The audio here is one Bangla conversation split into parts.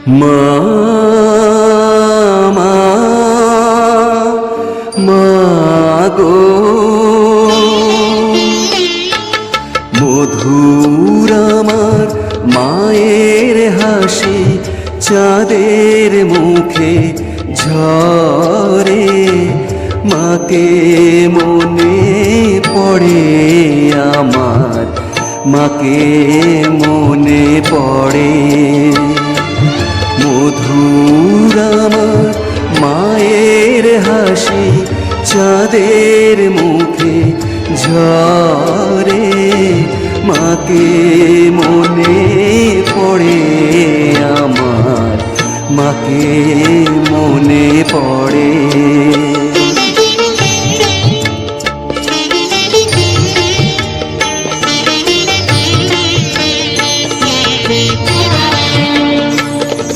মা মা মা গো মধুর আমার মায়ের হাসি চাঁদের মুখে ঝরে মাকে মনে পড়ে আমার মাকে মনে পড়ে মধুর আমার মায়ের হাসি চাঁদের মুখে ঝরে মাকে মনে পড়ে আমার মাকে মনে পড়ে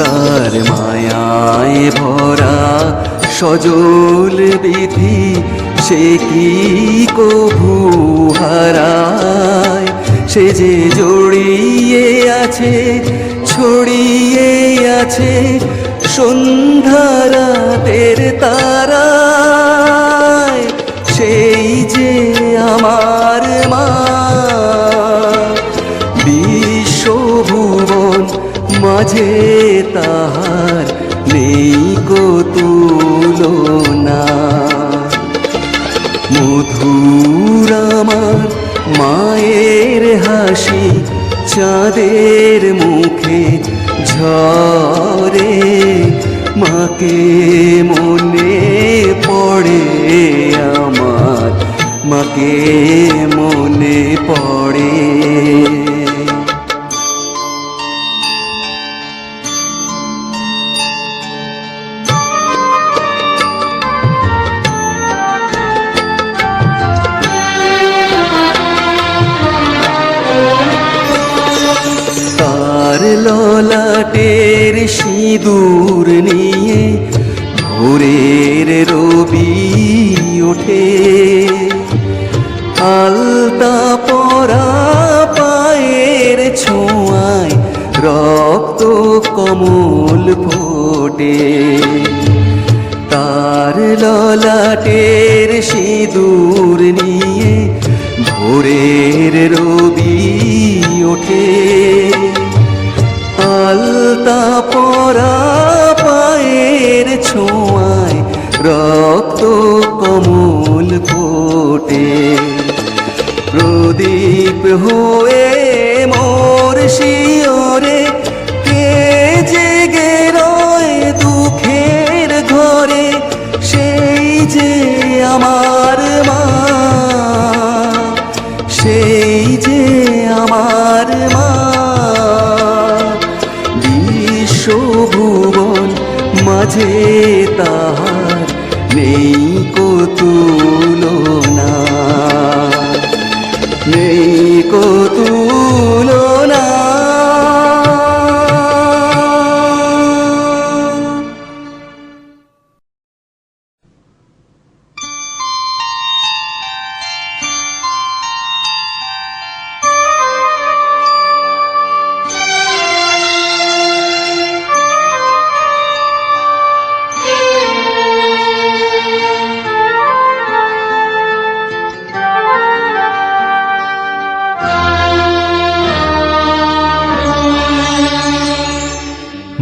তার মায়ায় ভরা সজল বিধি সে কি কভু হারায় সে যে জড়িয়ে আছে ছড়িয়ে আছে সন্ধ্যা রাতের তারায় সেই যে আমার মা বিশ্বভুবন মাঝে তাহার নেই কো তুলনা মধুর আমার মায়ের হাসি চাঁদের মুখে ঝরে মাকে মনে পড়ে আমার মাকে মনে পড়ে ললাটের সিঁদুর নিয়ে ভোরের রবি ওঠে আলতা পরা পায়ের ছোঁয়ায় রক্ত কমল ফোটে তার ললাটের সিঁদুর নিয়ে ভোরের রবি ওঠে আলতা পরা পায়ের ছোঁয়ায় রক্ত কমল ফোটে প্রদীপ হয়ে মোর শিয়রে কে জেগে রয় দুঃখের ঘরে সেই যে আমার মা সেই যে আমার মা বিশ্বভুবন মাঝে তাহার নেই কো তুলনা নেই কো তুলনা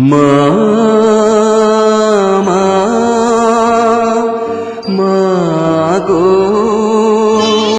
মা